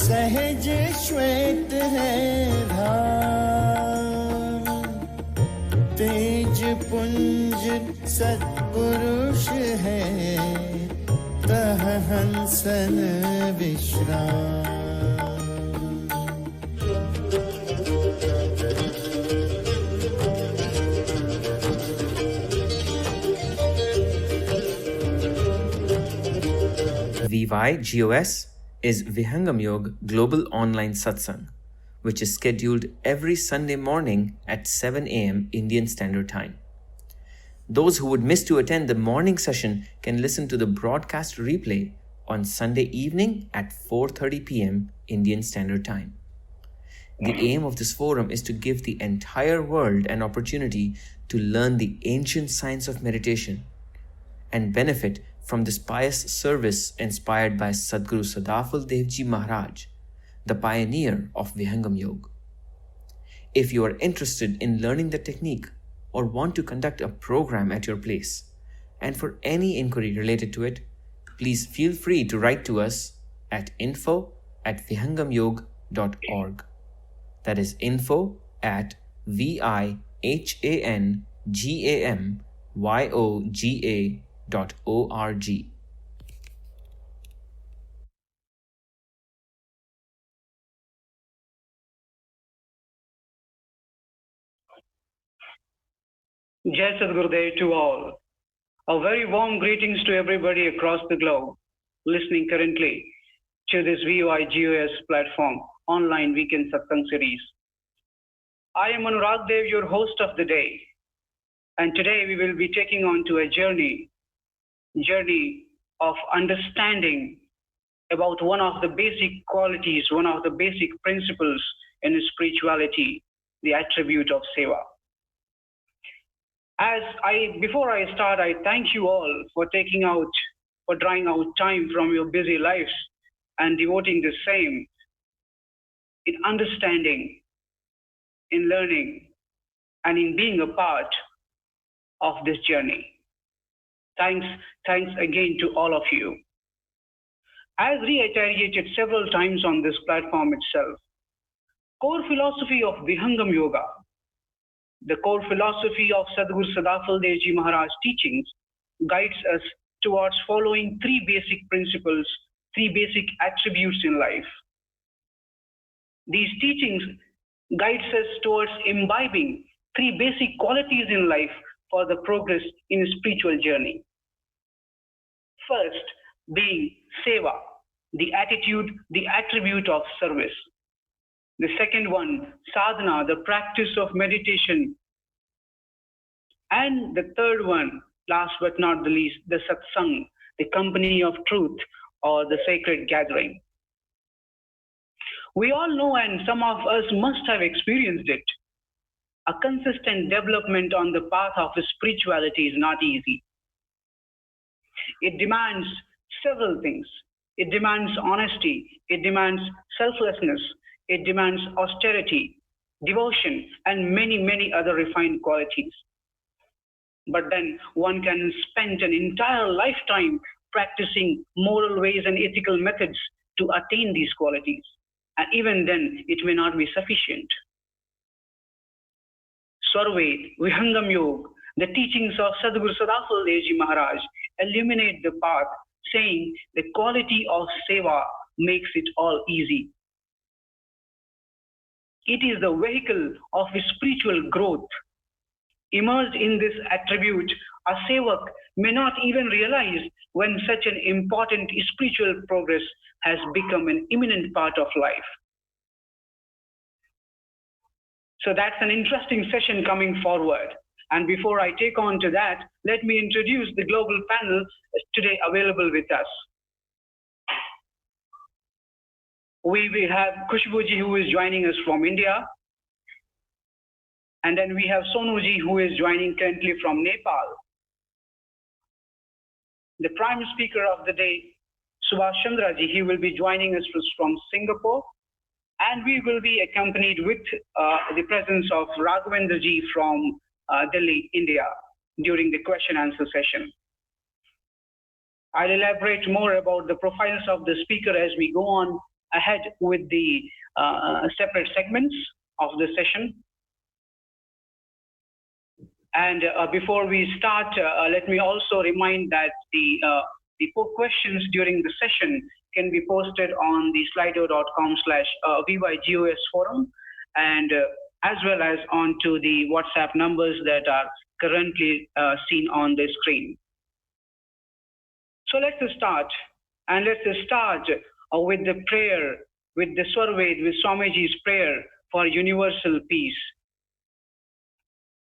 सहज श्वेत है धाम, तेज पुंज सत्पुरुष है, तह हंसन विश्राम। VYGOS is Vihangam Yoga Global Online Satsang, which is scheduled every Sunday morning at 7 a.m. Indian Standard Time. Those who would miss to attend the morning session can listen to the broadcast replay on Sunday evening at 4:30 p.m. Indian Standard Time. The aim of this forum is to give the entire world an opportunity to learn the ancient science of meditation and benefit from this pious service inspired by Sadguru Sadafal Devji Maharaj, the pioneer of Vihangam Yoga. If you are interested in learning the technique or want to conduct a program at your place, and for any inquiry related to it, please feel free to write to us at info@vihangamyog.org. That is info@vihangamyoga.org. Jai Sadgurudev to all. A very warm greetings to everybody across the globe listening currently to this VYGOS platform online weekend satsang series. I am Anurag Dev, your host of the day, and today we will be taking on to a journey of understanding about one of the basic qualities, one of the basic principles in spirituality, the attribute of Seva. Before I start, I thank you all for drawing out time from your busy lives and devoting the same in understanding, in learning, and in being a part of this journey. Thanks again to all of you. As reiterated several times on this platform itself, core philosophy of Vihangam Yoga, the core philosophy of Sadguru Sadafal Devji Maharaj teachings guides us towards following three basic principles, three basic attributes in life. These teachings guides us towards imbibing three basic qualities in life for the progress in a spiritual journey. First, being Seva, the attitude, the attribute of service. The second one, sadhana, the practice of meditation. And the third one, last but not the least, the satsang, the company of truth or the sacred gathering. We all know, and some of us must have experienced it, a consistent development on the path of spirituality is not easy. It demands several things. It demands honesty, it demands selflessness, it demands austerity, devotion, and many, many other refined qualities. But then one can spend an entire lifetime practicing moral ways and ethical methods to attain these qualities. And even then, it may not be sufficient. Sarve Vihangam Yoga, the teachings of Sadguru Sadafal Devji Maharaj illuminate the path, saying the quality of Seva makes it all easy. It is the vehicle of spiritual growth. Immersed in this attribute, a Sevak may not even realize when such an important spiritual progress has become an imminent part of life. So that's an interesting session coming forward. And before I take on to that, let me introduce the global panel today available with us. We have Khushbuji, who is joining us from India. And then we have Sonuji, who is joining currently from Nepal. The prime speaker of the day, Subhash Chandraji, he will be joining us from Singapore. And we will be accompanied with the presence of Raghavendraji from Delhi, India, during the question answer session. I'll elaborate more about the profiles of the speaker as we go on ahead with the separate segments of the session. And before we start, let me also remind that the 4 questions during the session can be posted on the slido.com/VYGOS forum, and as well as onto the WhatsApp numbers that are currently seen on the screen. So let's start, and let's start with the prayer, with the Swarved, with Swamiji's prayer for universal peace.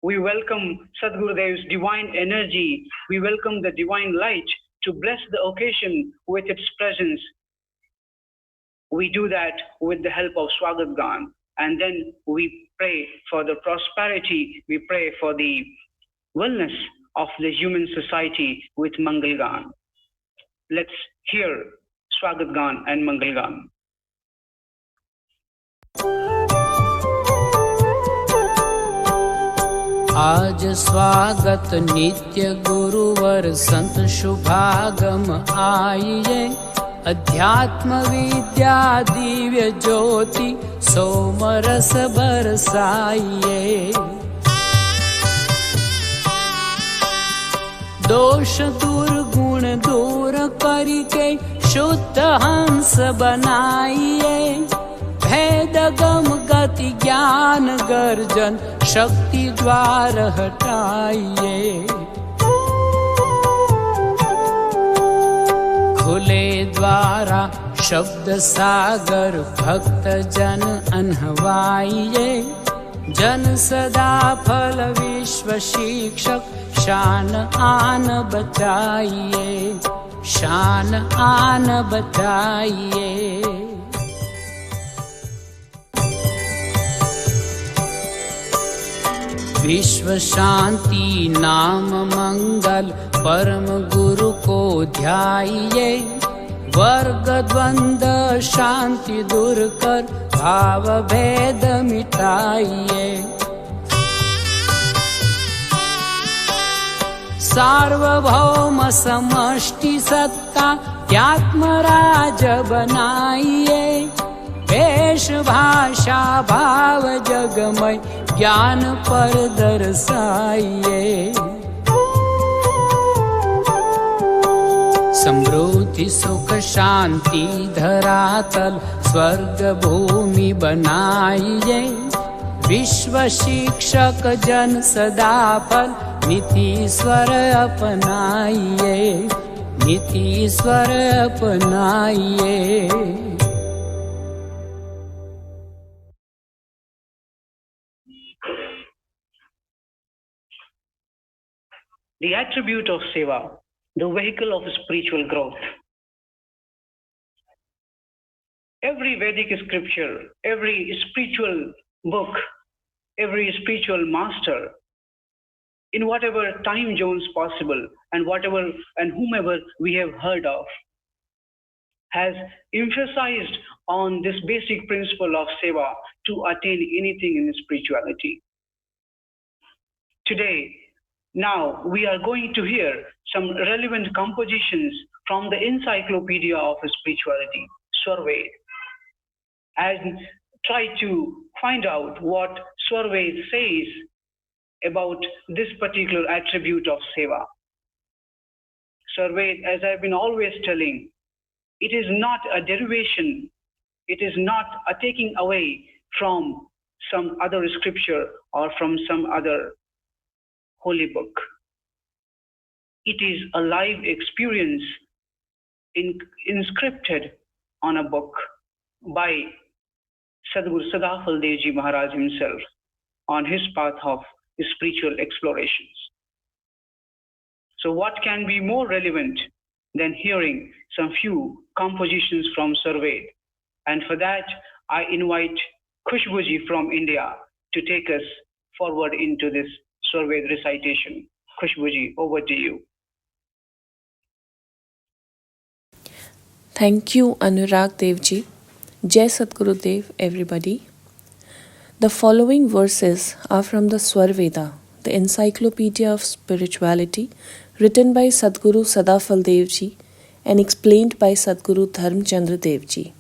We welcome Sadgurudev's divine energy. We welcome the divine light to bless the occasion with its presence. We do that with the help of Swagat Gan. And then we pray for the prosperity. We pray for the wellness of the human society with Mangal Gan. Let's hear Swagat Gan and Mangal Gan. आज स्वागत नित्य गुरुवर संत शुभागम आइए, अध्यात्म विद्या दिव्य ज्योति सोमरस बरसाइए। दोष दुर्गुण दूर करके शुद्ध हंस बनाइए, भेद गम गति ज्ञान गर्जन शक्ति द्वार हटाइए। खुले द्वारा शब्द सागर भक्त जन अनहवाइए, जन सदा फल विश्व शिक्षक शान आन बचाइए, शान आन बचाइए। विश्व शांति नाम मंगल परम गुरु को ध्याइए, वर्ग द्वंद्व शांति दूर कर भाव भेद मिटाइए। सार्वभौम समष्टि सत्ता त्यात्मराज बनाइए, वेश भाषा भाव जगमय ज्ञान पर दर्शाइए। समृद्धि सुख शांति धरातल स्वर्ग भूमि बनाइए, विश्व शिक्षक जन सदा फल नीति स्वर अपनाइए, नीति स्वर अपनाइए। The attribute of Seva, the vehicle of spiritual growth. Every Vedic scripture, every spiritual book, every spiritual master, in whatever time zones possible and whatever and whomever we have heard of, has emphasized on this basic principle of Seva to attain anything in spirituality. Today, now we are going to hear some relevant compositions from the Encyclopedia of Spirituality, Swarved, and try to find out what Swarved says about this particular attribute of Seva. Swarved, as I've been always telling, it is not a derivation, it is not a taking away from some other scripture or from some other holy book. It is a live experience inscripted on a book by Sadguru Sadafal Devji Maharaj himself on his path of spiritual explorations. So what can be more relevant than hearing some few compositions from Swarved? And for that, I invite Khushbuji from India to take us forward into this Swarved recitation. Khushbuji, over to you. Thank you, Anurag Devji. Jai Sadguru Dev, everybody. The following verses are from the Swarveda, the Encyclopedia of Spirituality, written by Sadguru Sadafal Devji and explained by Sadguru Dharmchandra Devji.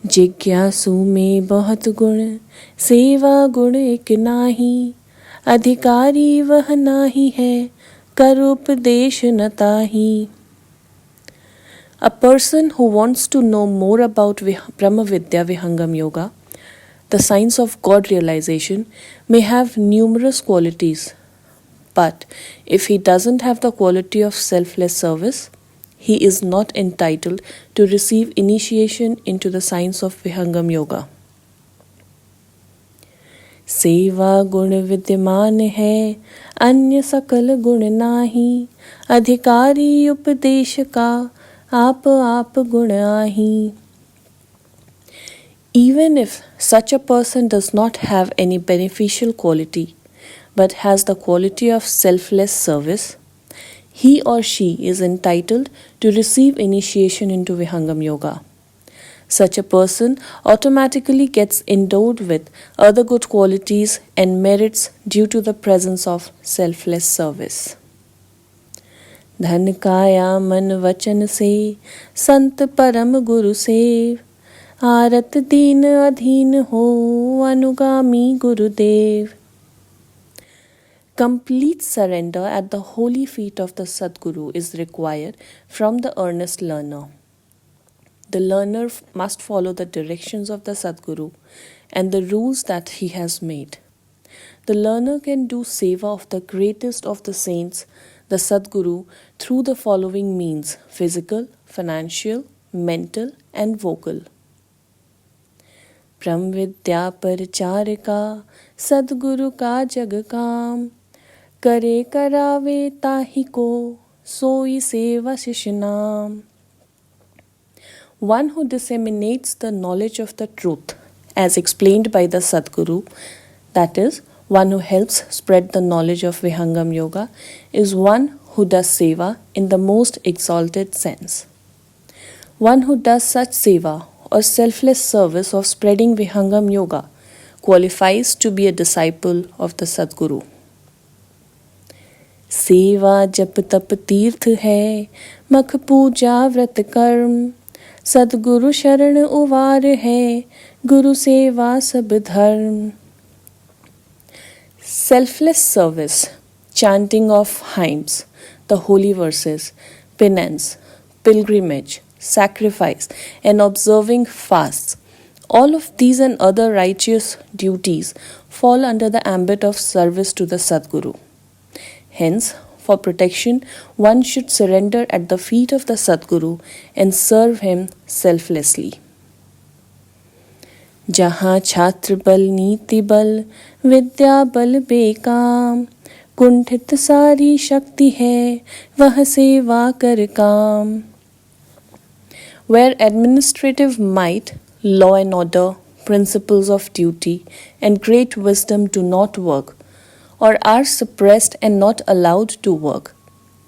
जिज्ञासु में बहुत गुण, सेवा गुण एक नाही। अधिकारी वह नाही है, कर उपदेश न ताही. A person who wants to know more about Brahma Vidya Vihangam Yoga, the science of God realization, may have numerous qualities. But if he doesn't have the quality of selfless service, he is not entitled to receive initiation into the science of Vihangam Yoga. सेवा गुण विद्यमान है, अन्य सकल गुण नाही। अधिकारी उपदेश का, आप आप गुण आही. Even if such a person does not have any beneficial quality, but has the quality of selfless service, he or she is entitled to receive initiation into Vihangam Yoga. Such a person automatically gets endowed with other good qualities and merits due to the presence of selfless service. धन काया मन वचन से, संत परम गुरु save. आरत दीन अधीन हो, अनुगामी गुरुदेव. Complete surrender at the holy feet of the Sadguru is required from the earnest learner. The learner must follow the directions of the Sadguru and the rules that he has made. The learner can do seva of the greatest of the saints, the Sadguru, through the following means: physical, financial, mental, and vocal. ब्रह्म विद्या परचार का, सद्गुरु का जग काम। करे करावे ताहि को, सोई सेवा शिष्य नाम. One who disseminates the knowledge of the truth, as explained by the Sadguru, that is, one who helps spread the knowledge of Vihangam Yoga, is one who does seva in the most exalted sense. One who does such seva or selfless service of spreading Vihangam Yoga qualifies to be a disciple of the Sadguru. सेवा जप तप तीर्थ है, मख पूजा व्रत कर्म। सद्गुरु शरण उवार है, गुरु सेवा सब धर्म. Selfless service, chanting of hymns, the holy verses, penance, pilgrimage, sacrifice, and observing fasts, all of these and other righteous duties fall under the ambit of service to the Sadguru. Hence, for protection, one should surrender at the feet of the Sadguru and serve him selflessly. जहाँ छात्र बल नीति बल, विद्या बल बेकाम। कुंठित सारी शक्ति है, वह सेवा कर काम. Where administrative might, law and order, principles of duty, and great wisdom do not work, or are suppressed and not allowed to work.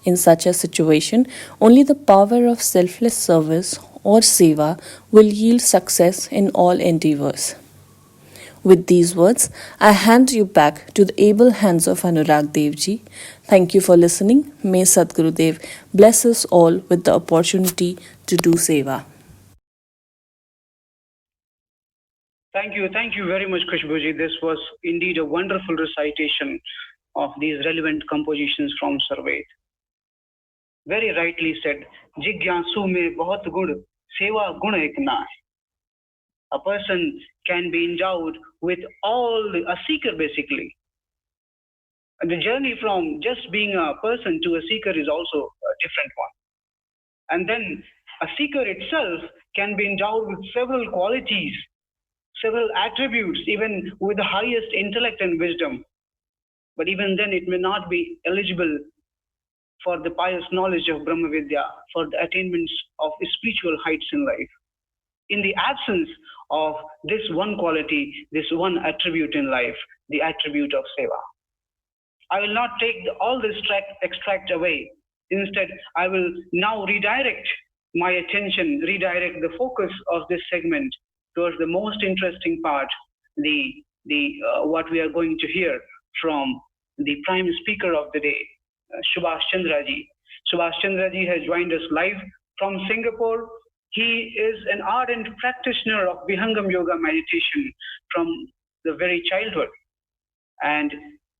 In such a situation, only the power of selfless service or seva will yield success in all endeavors. With these words, I hand you back to the able hands of Anurag Devji. Thank you for listening. May Sadguru Dev bless us all with the opportunity to do seva. Thank you very much, Khushbuji. This was indeed a wonderful recitation of these relevant compositions from Sarved. Very rightly said, Jigyasu mein bahut gun, seva gun ek na hai. A person can be endowed with a seeker basically. And the journey from just being a person to a seeker is also a different one. And then a seeker itself can be endowed with several qualities, several attributes, even with the highest intellect and wisdom. But even then it may not be eligible for the pious knowledge of Brahma Vidya, for the attainments of spiritual heights in life. In the absence of this one quality, this one attribute in life, the attribute of seva. I will not take all this extract away. Instead, I will now redirect my attention, redirect the focus of this segment towards the most interesting part, what we are going to hear from the prime speaker of the day, Subhash Chandraji. Subhash Chandraji has joined us live from Singapore. He is an ardent practitioner of Vihangam Yoga meditation from the very childhood. And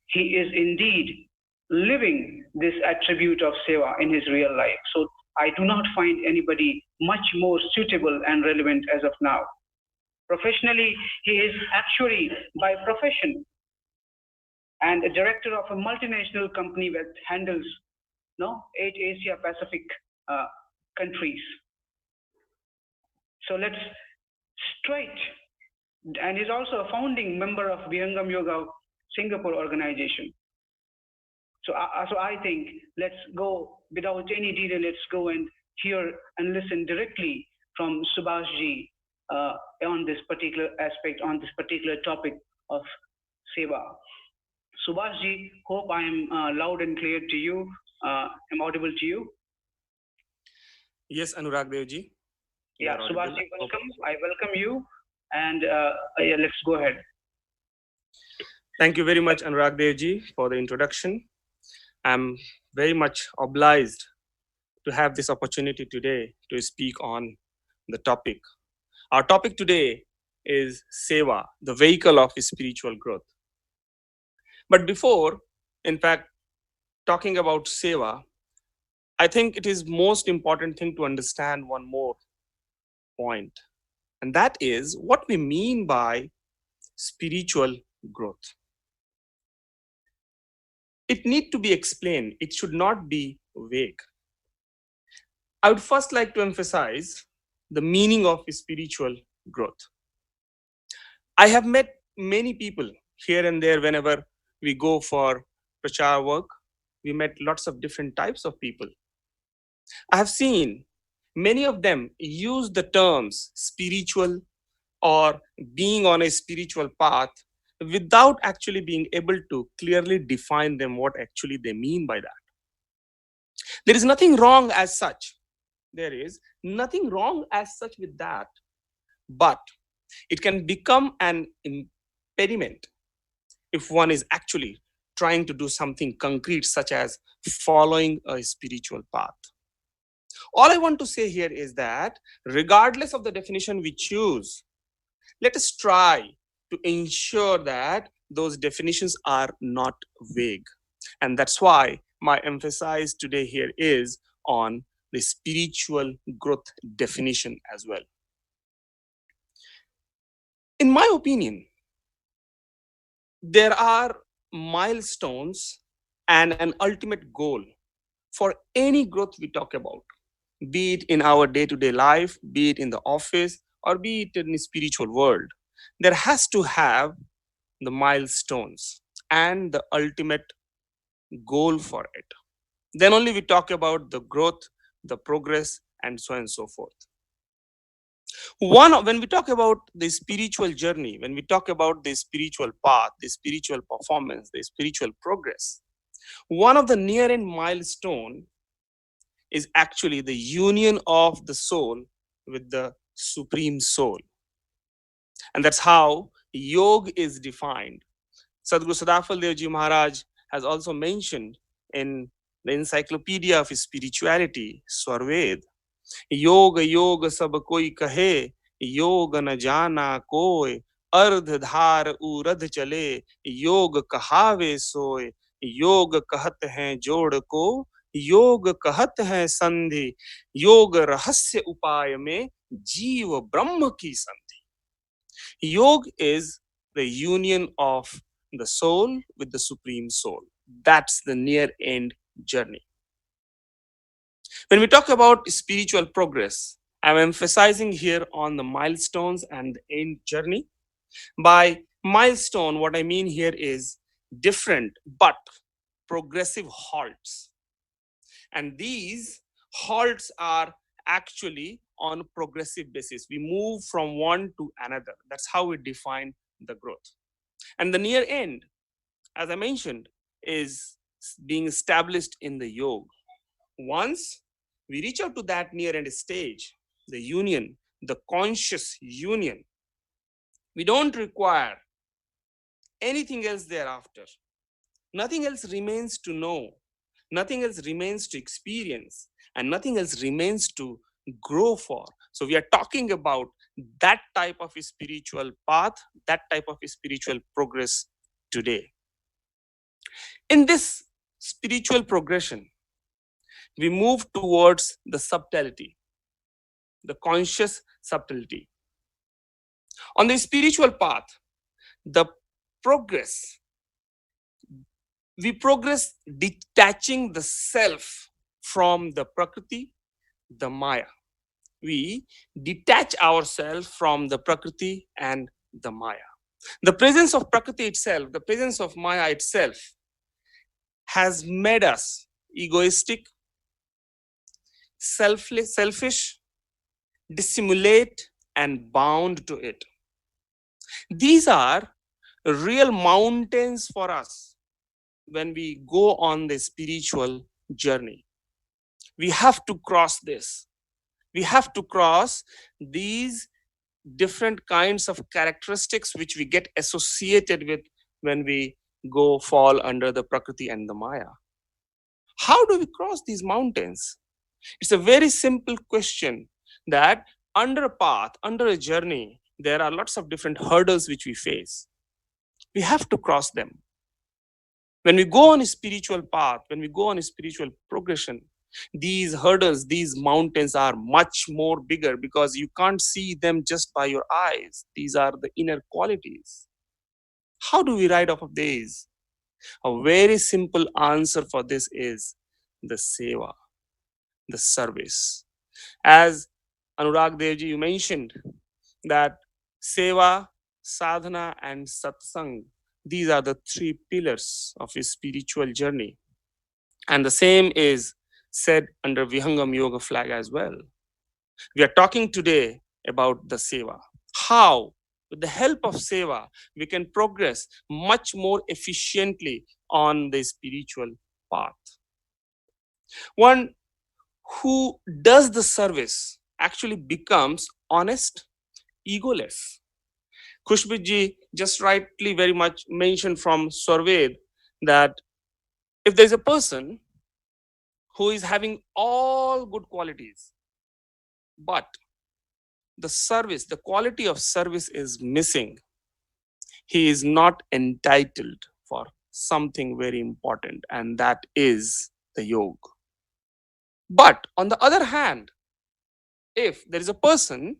he is indeed living this attribute of Seva in his real life. So I do not find anybody much more suitable and relevant as of now. Professionally, he is actually by profession and a director of a multinational company that handles 8 Asia Pacific countries. So let's straight, and he's also a founding member of Vihangam Yoga Singapore organization. So I think let's go without any delay. Let's go and hear and listen directly from Subhash ji on this particular aspect, on this particular topic of Seva. Subhash ji, hope I am loud and clear to you. I'm audible to you. Yes, Anurag Dev ji. Yeah, Subhash ji, welcome. I welcome you. And yeah, let's go ahead. Thank you very much, Anurag Dev ji, for the introduction. I'm very much obliged to have this opportunity today to speak on the topic. Our topic today is Seva, the vehicle of spiritual growth. But before, in fact, talking about Seva, I think it is most important thing to understand one more point. And that is what we mean by spiritual growth. It needs to be explained. It should not be vague. I would first like to emphasize the meaning of spiritual growth. I have met many people here and there whenever we go for prachar work. We met lots of different types of people. I have seen many of them use the terms spiritual or being on a spiritual path without actually being able to clearly define them, what actually they mean by that. There is nothing wrong as such. There is nothing wrong as such with that, but it can become an impediment if one is actually trying to do something concrete, such as following a spiritual path. All I want to say here is that regardless of the definition we choose, let us try to ensure that those definitions are not vague. And that's why my emphasis today here is on the spiritual growth definition as well. In my opinion, there are milestones and an ultimate goal for any growth we talk about, be it in our day-to-day life, be it in the office, or be it in the spiritual world. There has to have the milestones and the ultimate goal for it. Then only we talk about the growth, the progress, and so on and so forth. When we talk about the spiritual journey, when we talk about the spiritual path, the spiritual performance, the spiritual progress, one of the near-end milestone is actually the union of the soul with the supreme soul. And that's how yoga is defined. Sadhguru Sadafal Devji Maharaj has also mentioned in the Encyclopedia of Spirituality, Swarved, yoga yoga सब कोई कहे योग न जाना कोय अर्ध धार उरध चले योग कहावे सोय योग कहत हैं जोड़ को योग कहत हैं संधि योग रहस्य उपाय में जीव ब्रह्म की संधि. Yoga is the union of the soul with the supreme soul. That's the near end journey. When we talk about spiritual progress, I'm emphasizing here on the milestones and the end journey. By milestone, what I mean here is different but progressive halts. And these halts are actually on progressive basis. We move from one to another. That's how we define the growth. And the near end, as I mentioned, is being established in the yoga. Once we reach out to that near end stage, the union, the conscious union, we don't require anything else thereafter. Nothing else remains to know, nothing else remains to experience, and nothing else remains to grow for. So we are talking about that type of a spiritual path, that type of a spiritual progress today. In this spiritual progression, we move towards the subtlety, the conscious subtlety. On the spiritual path, the progress, we progress detaching the self from the Prakriti, the Maya. We detach ourselves from the Prakriti and the Maya. The presence of Prakriti itself, the presence of Maya itself, has made us egoistic, selfish, dissimulate, and bound to it. These are real mountains for us when we go on the spiritual journey. We have to cross this. We have to cross these different kinds of characteristics which we get associated with when we go fall under the Prakriti and the Maya. How do we cross these mountains? It's a very simple question that under a path, under a journey, there are lots of different hurdles which we face. We have to cross them. When we go on a spiritual path, when we go on a spiritual progression, these hurdles, these mountains are much more bigger because you can't see them just by your eyes. These are the inner qualities. How do we ride off of these? A very simple answer for this is the Seva, the service. As Anurag Devji, you mentioned that Seva, Sadhana, and Satsang, these are the three pillars of a spiritual journey. And the same is said under Vihangam Yoga flag as well. We are talking today about the Seva. How, with the help of Seva, we can progress much more efficiently on the spiritual path. One who does the service actually becomes honest, egoless. Khushbut just rightly very much mentioned from Sarved that if there's a person who is having all good qualities, but the service, the quality of service is missing, he is not entitled for something very important, and that is the yoga. But on the other hand, if there is a person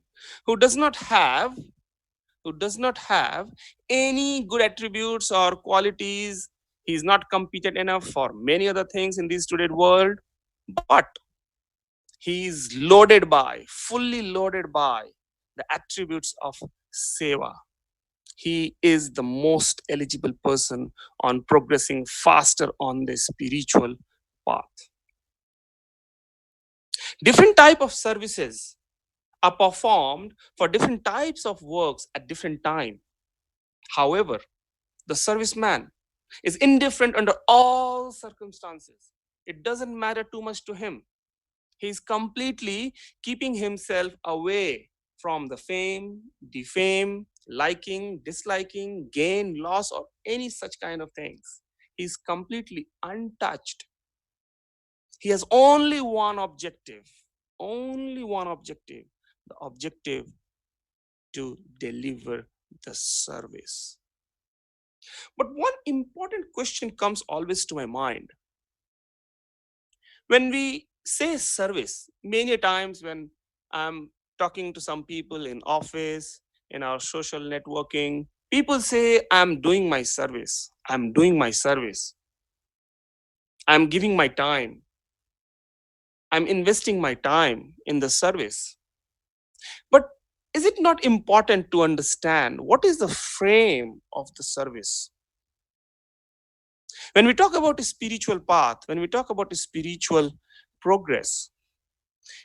who does not have any good attributes or qualities, he is not competent enough for many other things in this today's world, but he is fully loaded by the attributes of Seva. He is the most eligible person on progressing faster on the spiritual path. Different type of services are performed for different types of works at different time. However, the serviceman is indifferent under all circumstances. It doesn't matter too much to him. He's completely keeping himself away from the fame, defame, liking, disliking, gain, loss, or any such kind of things. He's completely untouched. He has only one objective, the objective to deliver the service. But one important question comes always to my mind. When we say service, many times when I'm talking to some people in office, in our social networking, people say, I'm doing my service. I'm doing my service. I'm giving my time. I'm investing my time in the service. But is it not important to understand what is the frame of the service? When we talk about a spiritual path, when we talk about a spiritual progress,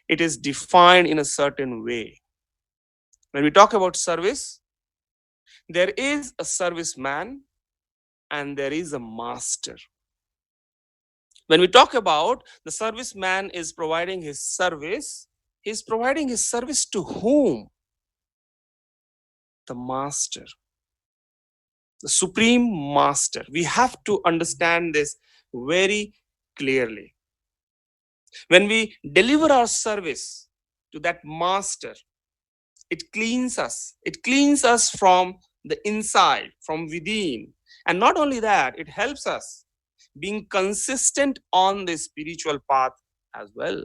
it is defined in a certain way. When we talk about service, there is a serviceman and there is a master. When we talk about the serviceman is providing his service, he is providing his service to whom? The master, the supreme master. We have to understand this very clearly. When we deliver our service, to that master. It cleans us. It cleans us from the inside, from within. And not only that, it helps us being consistent on the spiritual path as well.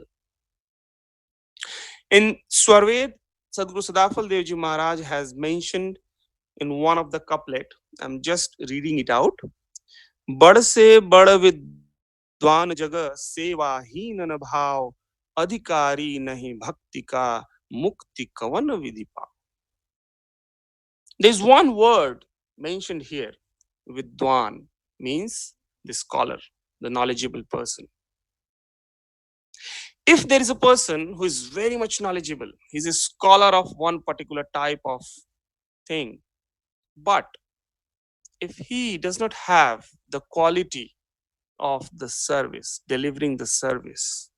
In Swarved, Sadhguru Sadafal Devji Maharaj has mentioned in one of the couplet, I'm just reading it out. बड़ से बड़ विद्वान जग सेवाहीन न भाव अधिकारी नहीं भक्ति का mukti kavan vidipa. There's one word mentioned here. Vidwan means the scholar, the knowledgeable person. If there is a person who is very much knowledgeable, he's a scholar of one particular type of thing, but if he does not have the quality of the service, delivering the service,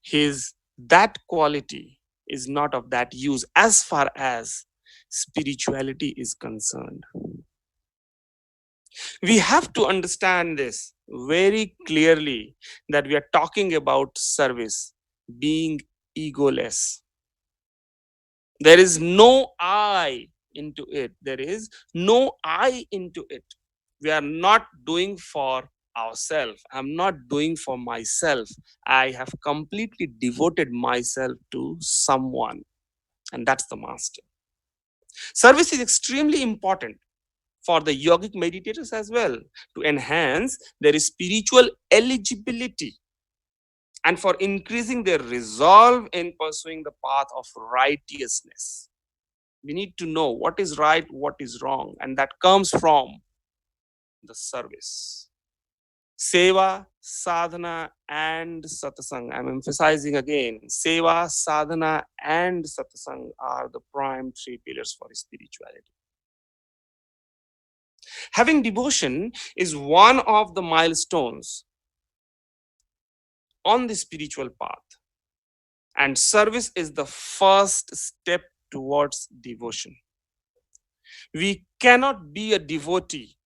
his that quality is not of that use as far as spirituality is concerned. We have to understand this very clearly, that we are talking about service being egoless. There is no I into it. There is no I into it. We are not doing for ourselves. I'm not doing for myself. I have completely devoted myself to someone, and that's the master. Service is extremely important for the yogic meditators as well, to enhance their spiritual eligibility and for increasing their resolve in pursuing the path of righteousness. We need to know what is right, what is wrong, and that comes from the service. Seva, sadhana, and satsang. I'm emphasizing again, seva, sadhana, and satsang are the prime three pillars for spirituality. Having devotion is one of the milestones on the spiritual path, and service is the first step towards devotion. We cannot be a devotee.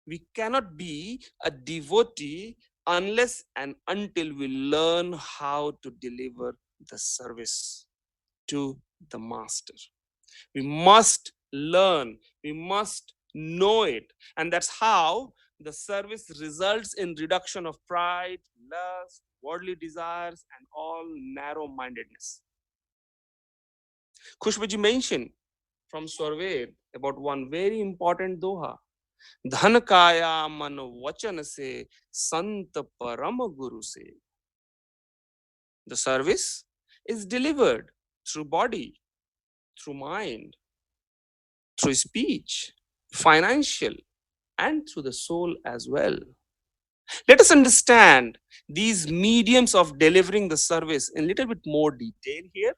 We cannot be a devotee unless and until we learn how to deliver the service to the master. We must learn, we must know it, and that's how the service results in reduction of pride, lust, worldly desires, and all narrow-mindedness. Khushbuji mentioned from Swarved about one very important doha. धन काया मन वचन से संत परम guru se. The service is delivered through body, through mind, through speech, financial, and through the soul as well. Let us understand these mediums of delivering the service in a little bit more detail here.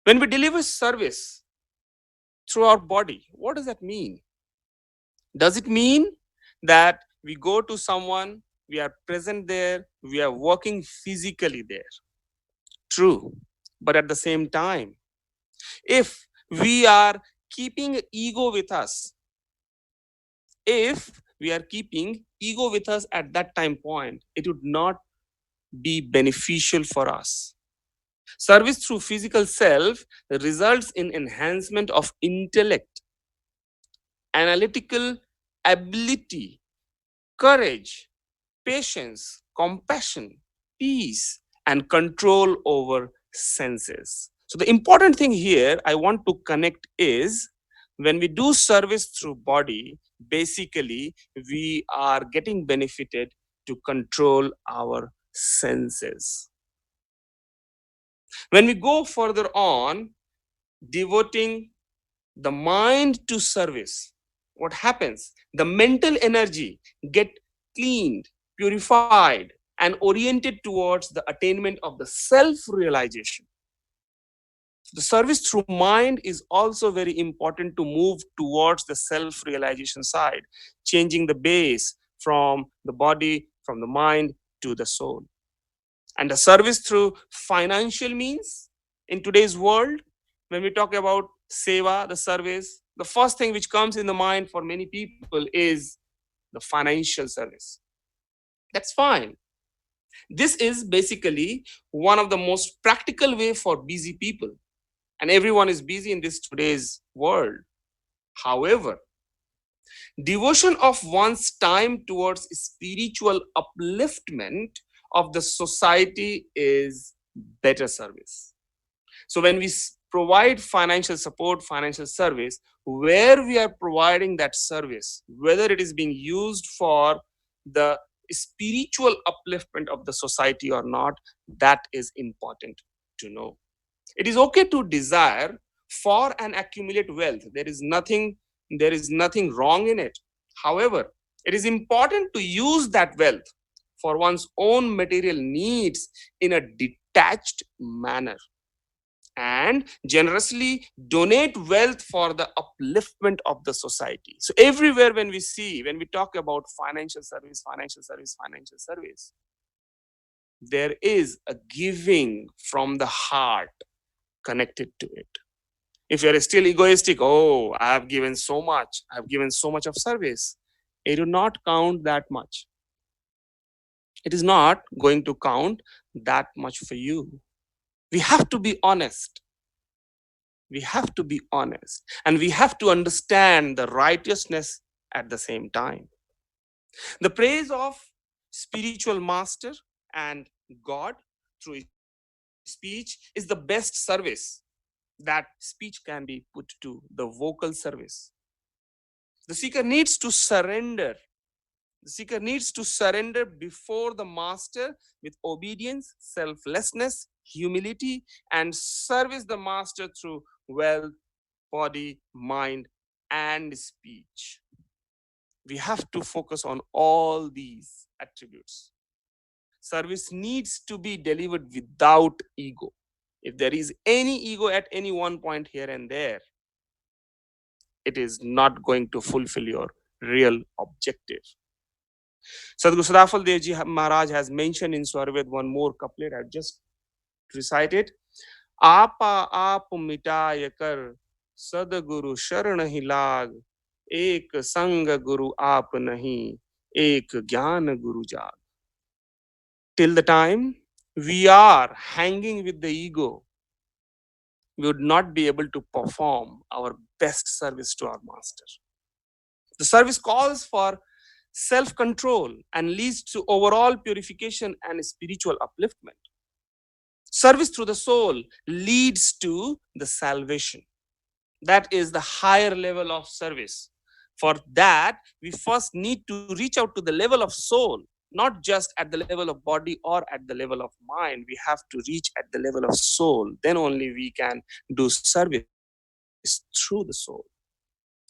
When we deliver service through our body, what does that mean? Does it mean that we go to someone, we are present there, we are working physically there? True. But at the same time, if we are keeping ego with us, if we are keeping ego with us at that time point, it would not be beneficial for us. Service through physical self results in enhancement of intellect, analytical ability, courage, patience, compassion, peace, and control over senses. So, the important thing here I want to connect is, when we do service through body, basically we are getting benefited to control our senses. When we go further on, devoting the mind to service, what happens? The mental energy get cleaned, purified, and oriented towards the attainment of the self-realization. The service through mind is also very important to move towards the self-realization side, changing the base from the body, from the mind to the soul. And the service through financial means, in today's world, when we talk about seva, the service, the first thing which comes in the mind for many people is the financial service. That's fine. This is basically one of the most practical way for busy people, and everyone is busy in this today's world. However, devotion of one's time towards spiritual upliftment of the society is better service. So when we provide financial support, financial service, where we are providing that service, whether it is being used for the spiritual upliftment of the society or not, that is important to know. It is okay to desire for and accumulate wealth. There is nothing wrong in it. However, it is important to use that wealth for one's own material needs in a detached manner, and generously donate wealth for the upliftment of the society. So everywhere when we talk about financial service, there is a giving from the heart connected to it. If you're still egoistic, oh, I have given so much of service, it will not count that much. It is not going to count that much for you. We have to be honest. And we have to understand the righteousness at the same time. The praise of spiritual master and God through speech is the best service that speech can be put to, the vocal service. The seeker needs to surrender. Before the master with obedience, selflessness, humility, and service the master through wealth, body, mind, and speech. We have to focus on all these attributes. Service needs to be delivered without ego. If there is any ego at any one point here and there, it is not going to fulfill your real objective. Sadhguru Sadafal Devji Maharaj has mentioned in Swarved one more couplet. I've just recited. आपा आप मिटाय कर सदगुरु शरण ही लाग, एक संग गुरु आप नहीं, एक ज्ञान गुरु जाग. Till the time we are hanging with the ego, we would not be able to perform our best service to our master. The service calls for self-control and leads to overall purification and spiritual upliftment. Service through the soul leads to the salvation. That is the higher level of service. For that, we first need to reach out to the level of soul, not just at the level of body or at the level of mind. We have to reach at the level of soul. Then only we can do service through the soul.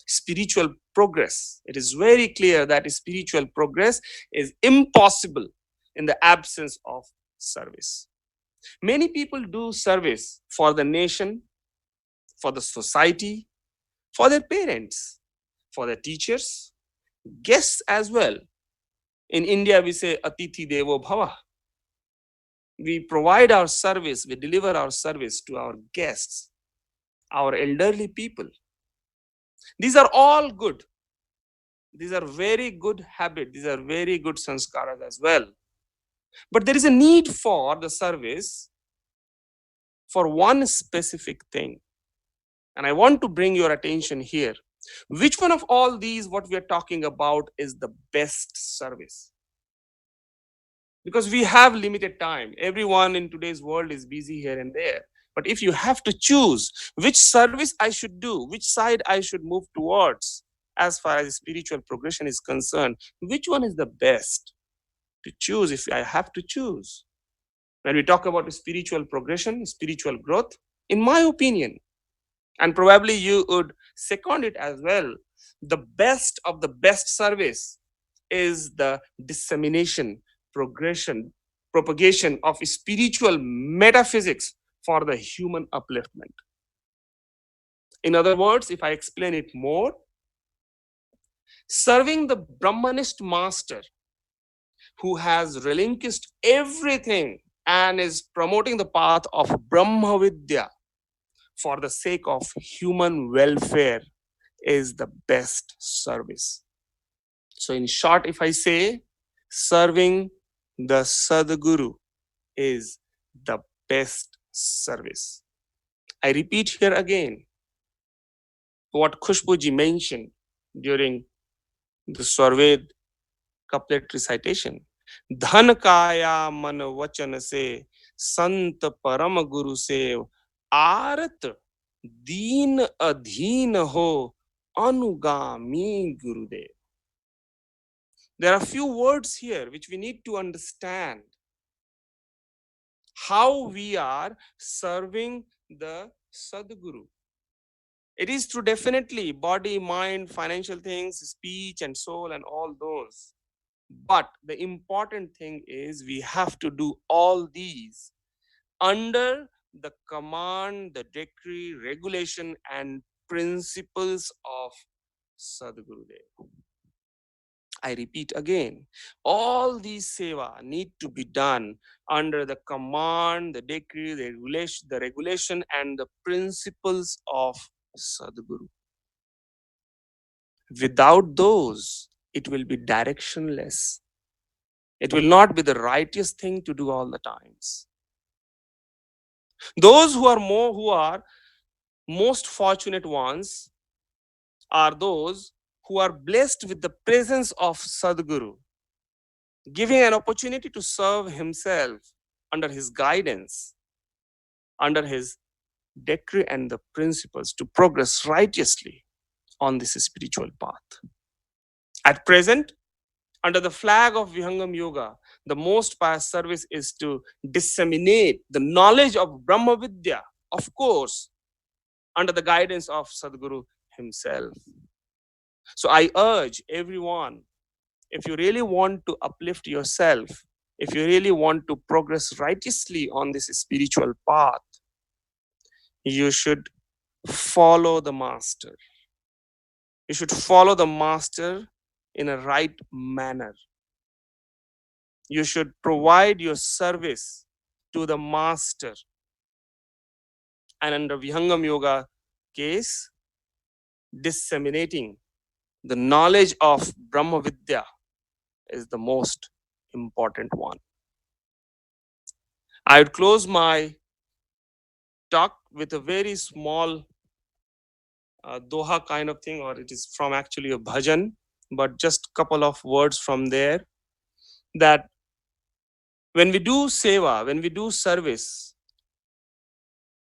Spiritual progress. It is very clear that spiritual progress is impossible in the absence of service. Many people do service for the nation, for the society, for their parents, for their teachers, guests as well. In India, we say Atithi Devo Bhava. We provide our service, we deliver our service to our guests, our elderly people. These are all good. These are very good habits. These are very good sanskaras as well. But there is a need for the service for one specific thing. And I want to bring your attention here. Which one of all these, what we are talking about, is the best service? Because we have limited time. Everyone in today's world is busy here and there. But if you have to choose which service I should do, which side I should move towards, as far as spiritual progression is concerned, which one is the best to choose if I have to choose? When we talk about spiritual progression, spiritual growth, in my opinion, and probably you would second it as well, the best of the best service is the dissemination, propagation of spiritual metaphysics for the human upliftment. In other words, if I explain it more, serving the Brahmanist master who has relinquished everything and is promoting the path of Brahma Vidya for the sake of human welfare is the best service. So in short, if I say, serving the Sadguru is the best service. I repeat here again what Khushbuji mentioned during the Swarved couplet recitation. धन काया मन वचन से संत परम गुरु save आरत दीन अधीन हो अनुगामी गुरुदेव. There are a few words here which we need to understand how we are serving the Sadguru. It is through definitely body, mind, financial things, speech, and soul, and all those. But the important thing is we have to do all these under the command, the decree, regulation, and principles of Sadgurudev. I repeat again, all these seva need to be done under the command, the decree, the regulation, and the principles of Sadguru. Without those, it will be directionless. It will not be the righteous thing to do all the times. Those who are most fortunate ones are those who are blessed with the presence of Sadguru, giving an opportunity to serve himself under his guidance, under his decree and the principles to progress righteously on this spiritual path. At present, under the flag of Vihangam Yoga, the most pious service is to disseminate the knowledge of Brahma Vidya, of course, under the guidance of Sadguru himself. So I urge everyone, if you really want to uplift yourself, if you really want to progress righteously on this spiritual path, you should follow the master. You should follow the master in a right manner. You should provide your service to the master. And under Vihangam Yoga case, disseminating the knowledge of Brahma Vidya is the most important one. I would close my talk with a very small doha kind of thing, or it is from actually a bhajan, but just a couple of words from there, that when we do seva, when we do service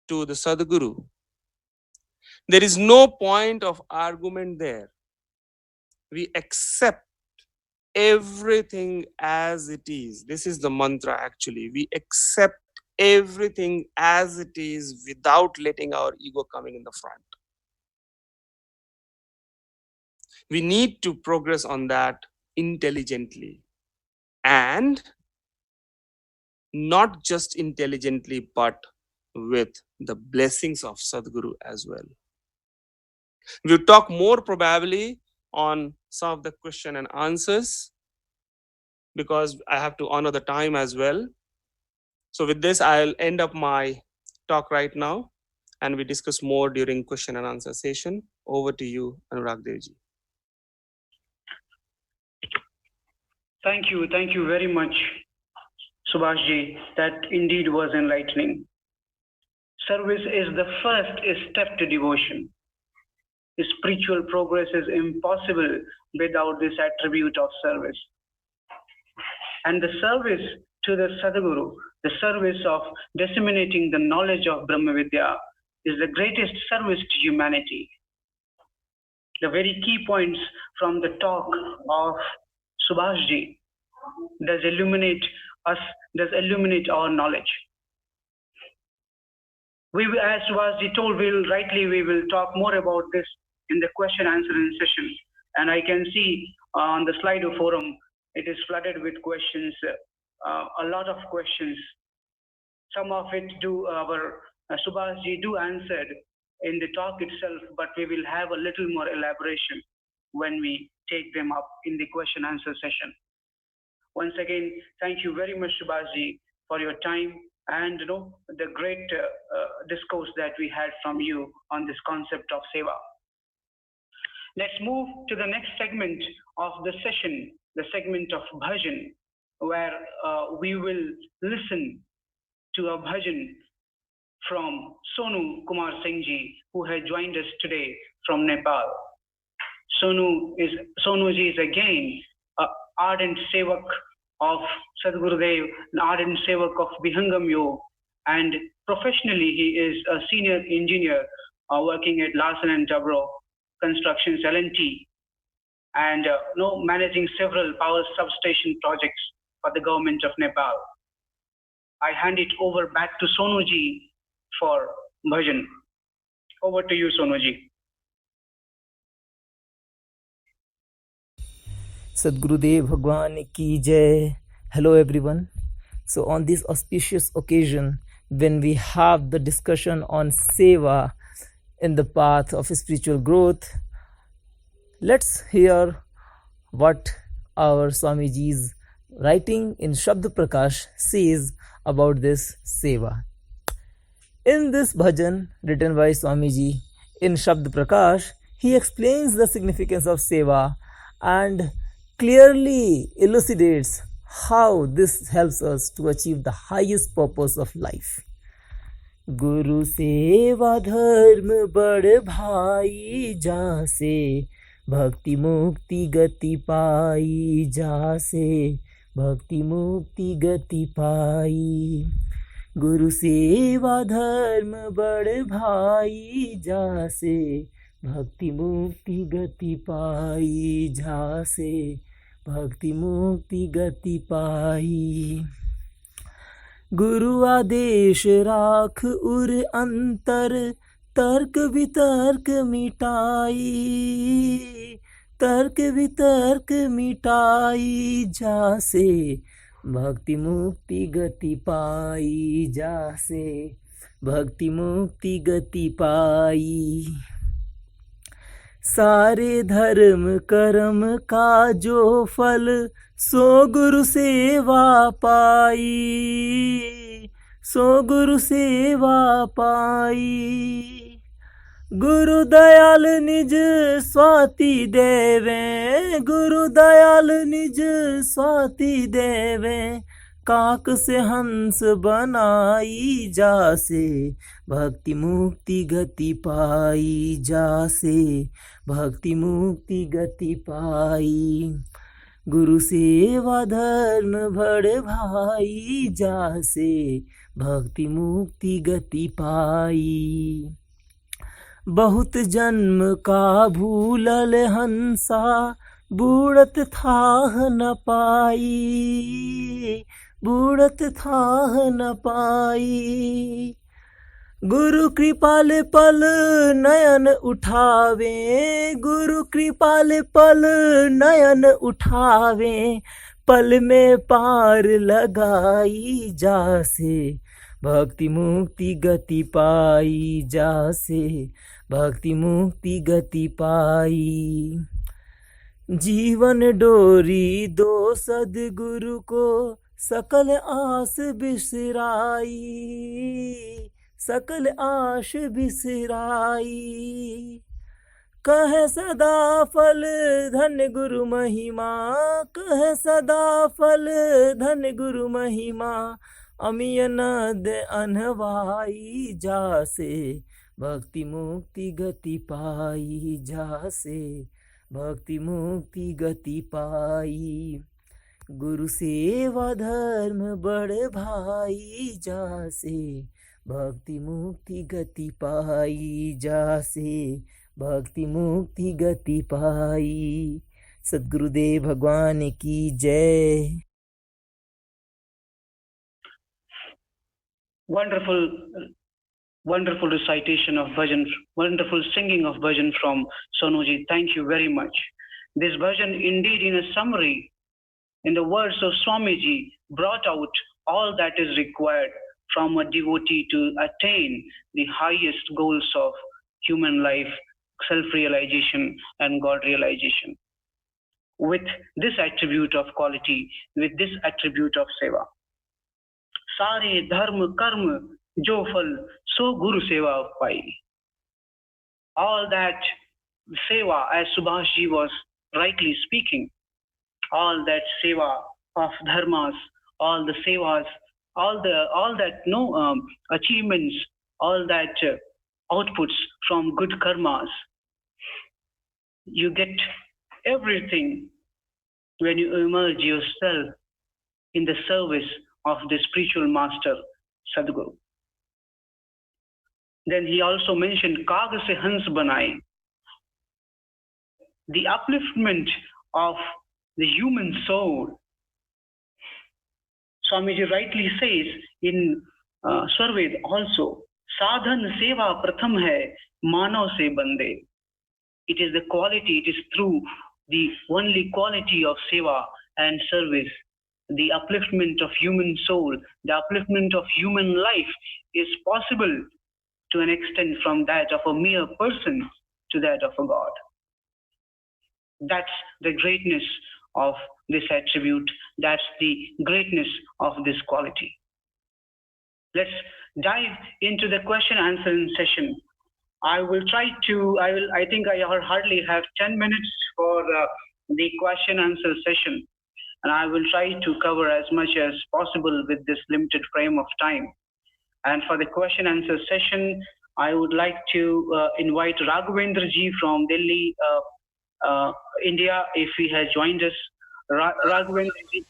to the Sadguru, there is no point of argument there. We accept everything as it is. This is the mantra actually. We accept everything as it is without letting our ego coming in the front. We need to progress on that intelligently, and not just intelligently, but with the blessings of Sadguru as well. We'll talk more probably on some of the question and answers, because I have to honor the time as well. So with this, I'll end up my talk right now, and we discuss more during question and answer session. Over to you, Anurag Devji. Thank you very much, Subhashji. That indeed was enlightening. Service is the first step to devotion. Spiritual progress is impossible without this attribute of service. And the service to the Sadguru, the service of disseminating the knowledge of Brahma Vidya, is the greatest service to humanity. The very key points from the talk of Subhashji does illuminate us, does illuminate our knowledge. We will, as Subhashji told, we will talk more about this in the question answering session. And I can see on the Slido forum, it is flooded with questions, a lot of questions. Some of it our Subhashji do answered in the talk itself, but we will have a little more elaboration when we take them up in the question answer session. Once again, thank you very much, Subhashji, for your time and the great discourse that we had from you on this concept of Seva. Let's move to the next segment of the session, the segment of Bhajan, where we will listen to a bhajan from Sonu Kumar Singh ji, who has joined us today from Nepal. Sonuji is again an ardent sevak of Sadgurudev, an ardent sevak of Vihangam Yoga, and professionally he is a senior engineer working at Larsen and Toubro Constructions L&T, and managing several power substation projects for the government of Nepal. I hand it over back to Sonuji for bhajan. Over to you, Sonuji. Sadgurudev Bhagwan ki jai. Hello everyone. So on this auspicious occasion, when we have the discussion on Seva in the path of spiritual growth, let's hear what our Swamiji's writing in Shabd Prakash says about this Seva. In this bhajan written by Swamiji in Shabd Prakash, he explains the significance of Seva and clearly elucidates how this helps us to achieve the highest purpose of life. Guru Seva Dharma Bad Bhai Jase Bhakti Mukti Gati Pai Jase Bhakti Mukti Gati Pai. Guru Seva Dharma Bad Bhai Jase Bhakti Mukti Gati Pai Jase Bhakti Mukti Gati Pai. Guru Adesh Rakh Ur Antar Tark Vitark Mitai Tark Vitark Mitai Jase Bhakti Mukti Gati Pai Jase Bhakti Mukti Gati Pai. सारे धर्म कर्म का जो फल सो गुरु सेवा पाई सो गुरु सेवा पाई. गुरु दयाल निज स्वाति देवे गुरु दयाल निज स्वाति देवे काक से हंस बनाई जासे भक्ति मुक्ति गति पाई जासे भक्ति मुक्ति गति पाई. गुरु सेवा धर्म बड़ भाई जासे भक्ति मुक्ति गति पाई. बहुत जन्म का भूलल हंसा बूढ़त थाह न पाई बूढ़त थाह न पाई. गुरु कृपाल पल नयन उठावे गुरु कृपाल पल नयन उठावे पल में पार लगाई जासे भक्ति मुक्ति गति पाई जासे भक्ति मुक्ति गति पाई. जीवन डोरी दो सद्गुरु को सकल आस बिसराई सकल आश बिसराई. कह सदा फल धन गुरु महिमा कह सदा फल धन गुरु महिमा. अमिय नद अनवाई जासे भक्ति मुक्ति गति पाई जासे भक्ति मुक्ति गति पाई. गुरु सेवा धर्म बड़ भाई जासे भक्ति मुक्ति गति पाई जासे भक्ति मुक्ति गति पाई. सद्गुरुदेव भगवान की जय. Wonderful recitation of bhajan, wonderful singing of bhajan from Sonuji. Thank you very much. This bhajan, indeed, in a summary, in the words of Swamiji, brought out all that is required from a devotee to attain the highest goals of human life, self-realization and God realization. With this attribute of quality, with this attribute of seva. Sare dharma karma jo phal so guru seva pai. All that seva, as Subhash ji was rightly speaking, all that seva of dharmas, all the sevas, all that no achievements, all that outputs from good karmas. You get everything when you immerse yourself in the service of the spiritual master Sadhguru. Then he also mentioned Kag se Hans Banai, the upliftment of the human soul. Swamiji rightly says in Sarved also, Sadhan Seva Pratham hai, Manav se bande. It is the quality, it is through the only quality of Seva and service. The upliftment of human soul, the upliftment of human life is possible to an extent from that of a mere person to that of a God. That's the greatness of this attribute. That's the greatness of this quality. Let's dive into the question answering session. I think I hardly have 10 minutes for the question answer session, and I will try to cover as much as possible with this limited frame of time. And for the question answer session, I would like to invite Raghavendra ji from Delhi, India, if he has joined us. Raghavendra ji.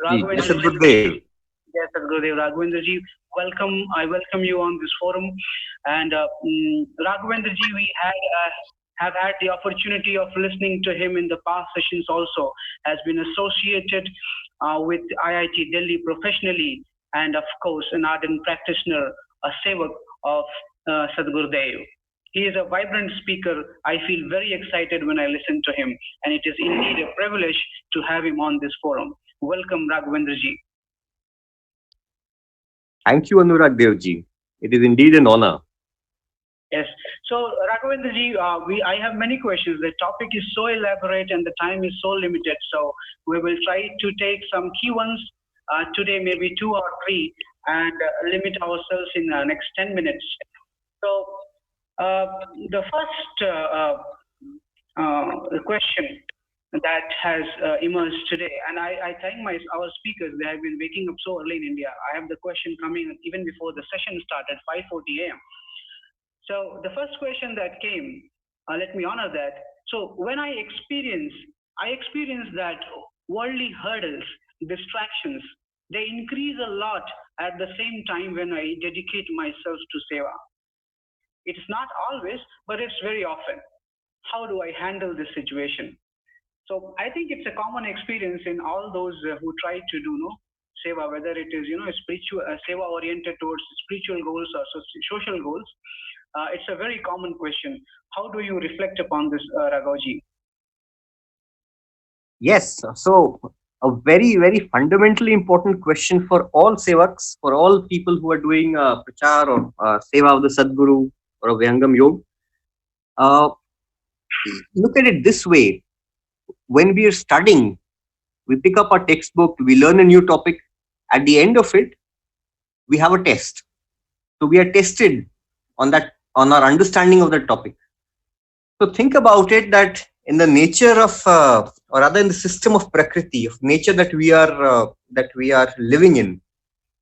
Yes, Gurudev. Yes, Gurudev. Raghavendra ji, welcome. I welcome you on this forum. And Raghavendra ji, we have had the opportunity of listening to him in the past sessions also, has been associated with IIT Delhi professionally, and of course an ardent practitioner, a sevak of Sadgurudev. He is a vibrant speaker. I feel very excited when I listen to him, and it is indeed a privilege to have him on this forum. Welcome, Raghavendra ji. Thank you, Anurag Devji. It is indeed an honor. Yes. So, Raghavendra ji, I have many questions. The topic is so elaborate and the time is so limited. So, we will try to take some key ones today, maybe 2 or 3, and limit ourselves in the next 10 minutes. So, the first question that has emerged today, and I thank our speakers. They have been waking up so early in India. I have the question coming even before the session started, 5:40 a.m. So the first question that came, let me honor that. So when I experience that worldly hurdles, distractions, they increase a lot at the same time when I dedicate myself to Seva. It's not always, but it's very often. How do I handle this situation? So I think it's a common experience in all those who try to do Seva, whether it is spiritual Seva oriented towards spiritual goals or social goals. It's a very common question. How do you reflect upon this, Raghavji? Yes, so a very, very fundamentally important question for all sevaks, for all people who are doing prachar or seva of the Sadguru or a Vihangam Yoga. Look at it this way. When we are studying, we pick up our textbook, we learn a new topic. At the end of it, we have a test. So we are tested on our understanding of that topic. So think about it that in the nature of, or rather in the system of Prakriti, of nature that we are living in,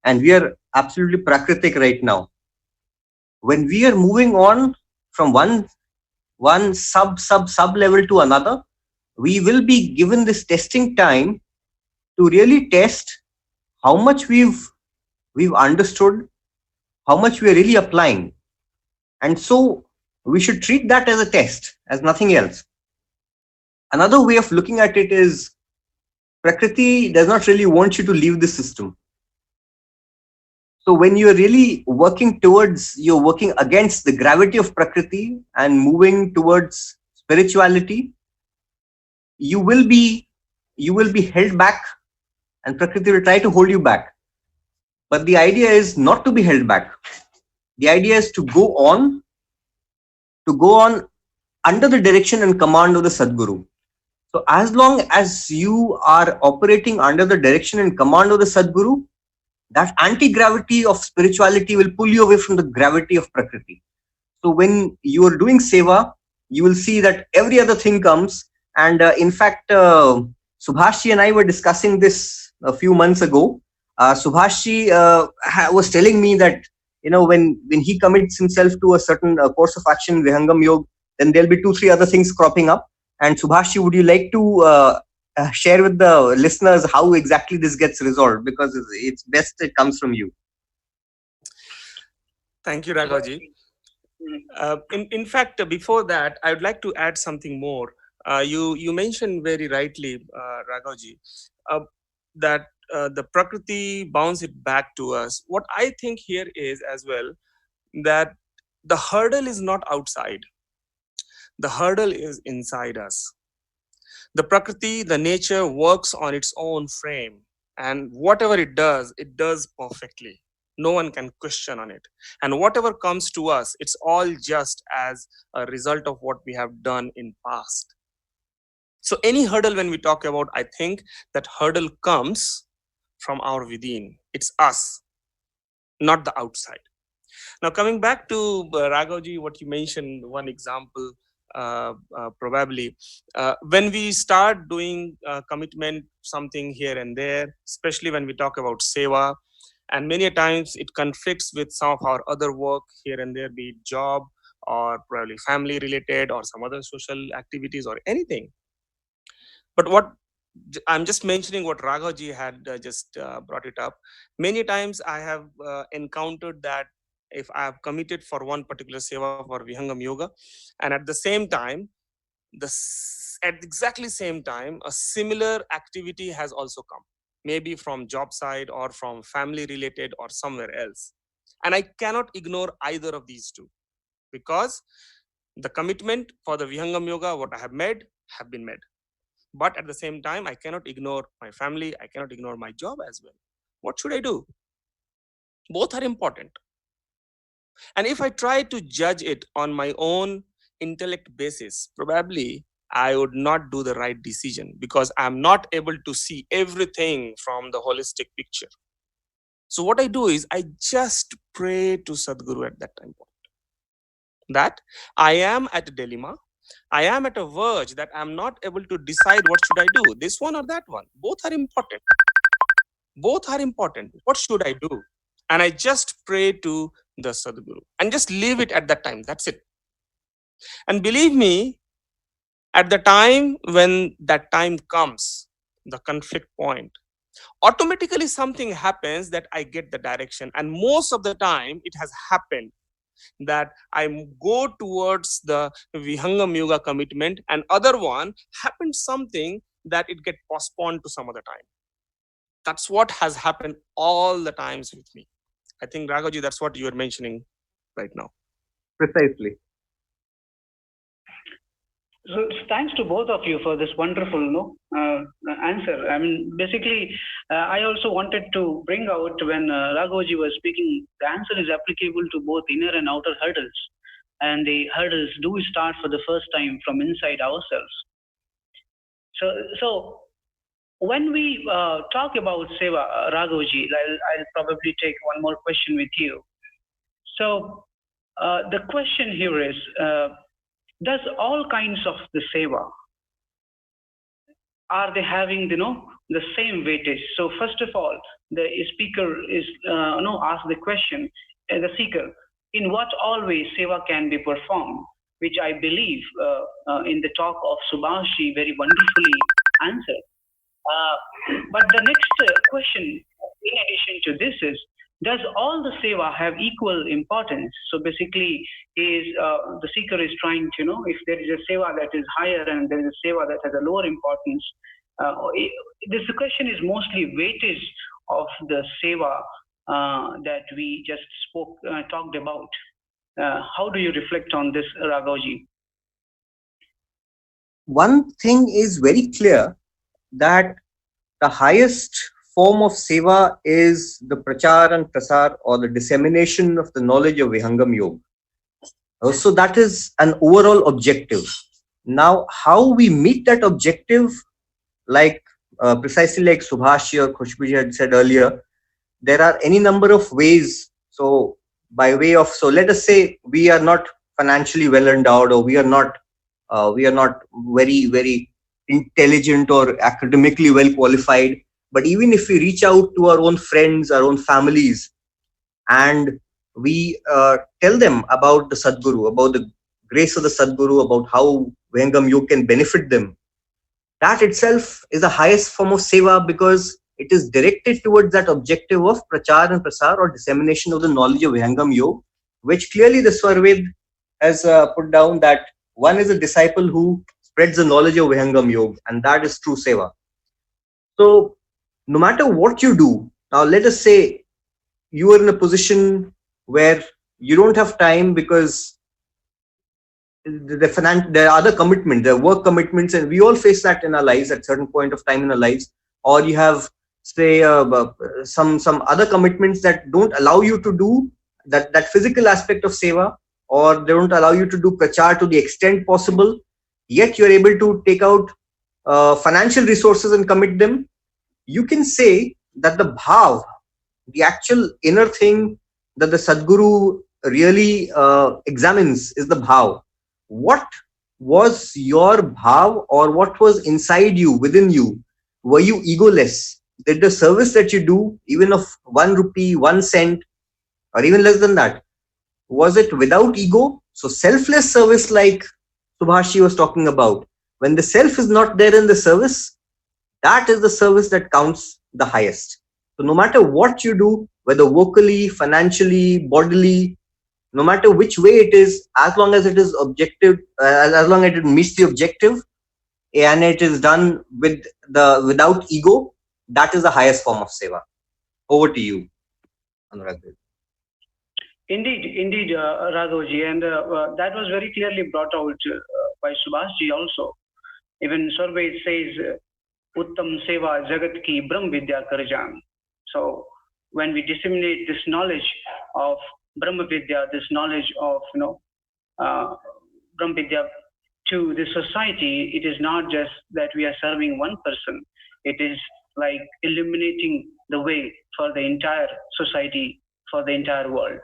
and we are absolutely Prakritic right now. When we are moving on from one sub level to another, we will be given this testing time to really test how much we've understood, how much we are really applying. And so we should treat that as a test, as nothing else. Another way of looking at it is Prakriti does not really want you to leave the system. So when you're really you're working against the gravity of Prakriti and moving towards spirituality, you will be held back, and Prakriti will try to hold you back. But the idea is not to be held back. The idea is to go on under the direction and command of the Sadguru. So as long as you are operating under the direction and command of the Sadguru, that anti-gravity of spirituality will pull you away from the gravity of Prakriti. So when you are doing Seva, you will see that every other thing comes. And in fact, Subhash and I were discussing this a few months ago. Subhash was telling me that, when he commits himself to a certain course of action, Vihangam Yoga, then there'll be 2-3 other things cropping up. And Subhash, would you like to share with the listeners how exactly this gets resolved? Because it's best it comes from you. Thank you, Raghavji. In fact, before that, I would like to add something more. You mentioned very rightly, Raghavji, that the Prakriti bounce it back to us. What I think here is as well that the hurdle is not outside. The hurdle is inside us. The Prakriti, the nature works on its own frame, and whatever it does perfectly. No one can question on it. And whatever comes to us, it's all just as a result of what we have done in past. So any hurdle when we talk about, I think that hurdle comes from our within. It's us, not the outside. Now coming back to Raghavji, what you mentioned, one example, probably when we start doing commitment something here and there, especially when we talk about Seva, and many times it conflicts with some of our other work here and there, be it job or probably family related or some other social activities or anything. But what I'm just mentioning what Raghavji had just brought it up. Many times I have encountered that if I have committed for one particular Seva for Vihangam Yoga, and at the same time, at exactly same time, a similar activity has also come, maybe from job side or from family related or somewhere else. And I cannot ignore either of these two, because the commitment for the Vihangam Yoga, what I have made, have been made. But at the same time, I cannot ignore my family, I cannot ignore my job as well. What should I do? Both are important. And if I try to judge it on my own intellect basis, probably I would not do the right decision, because I'm not able to see everything from the holistic picture. So what I do is I just pray to Sadhguru at that time point, that I am at a dilemma, I am at a verge that I'm not able to decide what should I do, this one or that one. Both are important. Both are important. What should I do? And I just pray to the Sadhguru and just leave it at that time. That's it. And believe me, at the time when that time comes, the conflict point, automatically something happens that I get the direction. And most of the time it has happened that I go towards the Vihangam Yoga commitment, and other one happens something that it get postponed to some other time. That's what has happened all the times with me. I think Raghavji, that's what you are mentioning right now. Precisely. So thanks to both of you for this wonderful answer. I mean, basically, I also wanted to bring out when Raghavji was speaking, the answer is applicable to both inner and outer hurdles. And the hurdles do start for the first time from inside ourselves. So when we talk about Seva, Raghavji, I'll probably take one more question with you. So the question here is, does all kinds of the Seva, are they having the same weightage? So first of all, the speaker is asked the question, the seeker, in what all ways Seva can be performed, which I believe in the talk of Subhash very wonderfully answered. But the next question, in addition to this, is does all the Seva have equal importance? So basically, the seeker is trying to know if there is a Seva that is higher and there is a Seva that has a lower importance. This question is mostly weightage of the Seva that we just talked about. How do you reflect on this, Raghavji? One thing is very clear, that the highest form of seva is the prachar and prasar, or the dissemination of the knowledge of Vihangam Yoga. So that is an overall objective. Now, how we meet that objective, like precisely like Subhash or Khushbuji had said earlier, there are any number of ways. So by way of, so let us say we are not financially well endowed, or we are not very intelligent or academically well qualified. But even if we reach out to our own friends, our own families, and we tell them about the Sadguru, about the grace of the Sadguru, about how Vihangam Yoga can benefit them, that itself is the highest form of seva, because it is directed towards that objective of prachar and prasar, or dissemination of the knowledge of Vihangam Yoga, which clearly the Swarved has put down that one is a disciple who spreads the knowledge of Vihangam Yoga, and that is true seva. So, no matter what you do, now let us say you are in a position where you don't have time because there are other commitments, there are work commitments, and we all face that in our lives at certain point of time in our lives. Or you have, say, some other commitments that don't allow you to do that physical aspect of seva, or they don't allow you to do prachar to the extent possible. Yet you're able to take out financial resources and commit them. You can say that the bhav, the actual inner thing that the Sadguru really examines, is the bhav. What was your bhav, or what was inside you, within you? Were you egoless? Did the service that you do, even of 1 rupee, 1 cent, or even less than that, was it without ego? So selfless service, like Subhash was talking about, when the self is not there in the service, that is the service that counts the highest. So no matter what you do, whether vocally, financially, bodily, no matter which way it is, as long as it is objective, as long as it meets the objective, and it is done without ego, that is the highest form of seva. Over to you, Anurag. Indeed, Raghavji, and that was very clearly brought out by Subhashji also. Even Sarved says, Uttam Seva Jagat Ki Brahm Vidya Karjan. So when we disseminate this knowledge of Brahma Vidya, this knowledge of Brahma Vidya to the society, it is not just that we are serving one person. It is like illuminating the way for the entire society, for the entire world.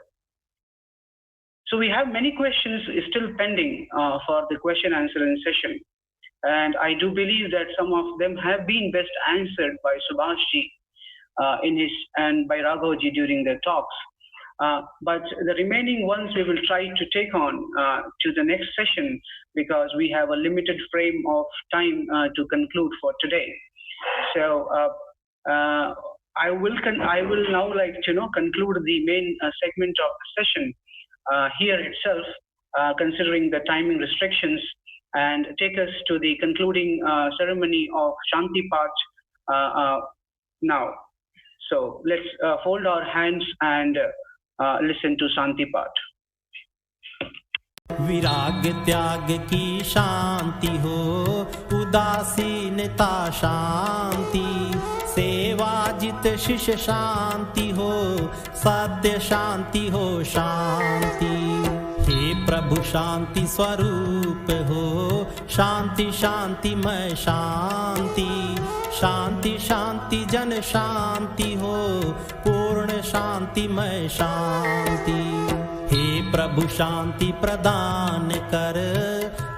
So we have many questions still pending for the question answering session. And I do believe that some of them have been best answered by Subhashji and by Raghavji during their talks. But the remaining ones we will try to take on to the next session, because we have a limited frame of time to conclude for today. So I will now like to conclude the main segment of the session here itself, considering the timing restrictions, and take us to the concluding ceremony of Shanti Path now. So let's fold our hands and listen to Shanti Path. विराग त्याग की शांति हो, उदासीनता शांति, सेवा जित शिष्य शांति हो, सत्य शांति हो शांति। हे प्रभु शांति स्वरूप हो, शांति शांतिमय शांति, शांति शांति जन शांति हो, पूर्ण शांतिमय शांति। हे प्रभु शांति प्रदान कर,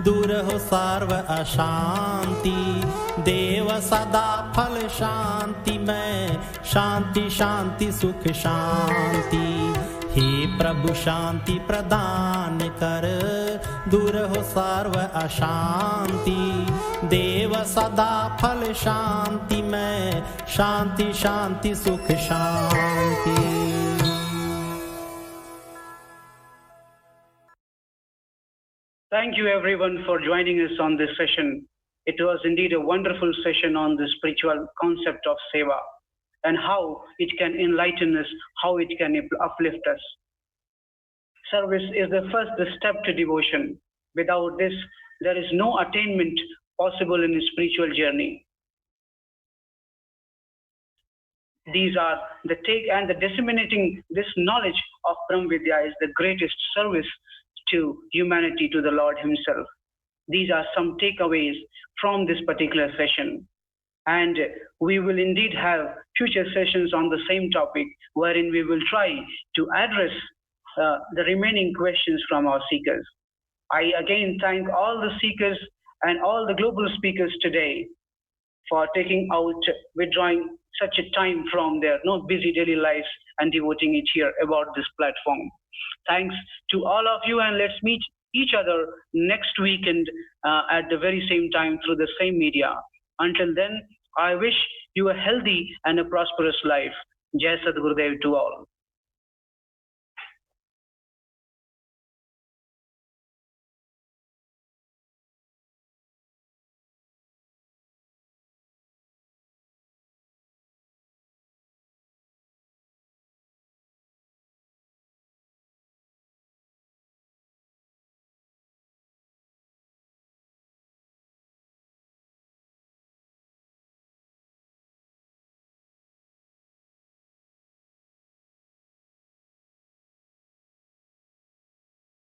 दूर हो सर्व अशांति, देव सदा फल शांति में, शांति शांति सुख शांति। हे प्रभु शांति प्रदान कर, दूर हो सर्व अशांति, देव सदा फल शांति में, शांति शांति सुख शांति। Thank you everyone for joining us on this session. It was indeed a wonderful session on the spiritual concept of Seva and how it can enlighten us, how it can uplift us. Service is the first step to devotion. Without this, there is no attainment possible in a spiritual journey. These are the the disseminating this knowledge of Brahma Vidya is the greatest service to humanity, to the Lord Himself. These are some takeaways from this particular session. And we will indeed have future sessions on the same topic, wherein we will try to address the remaining questions from our seekers. I again thank all the seekers and all the global speakers today for taking out, withdrawing such a time from their busy daily lives and devoting it here about this platform. Thanks to all of you, and let's meet each other next weekend at the very same time through the same media. Until then, I wish you a healthy and a prosperous life. Jai Sadgurudev to all.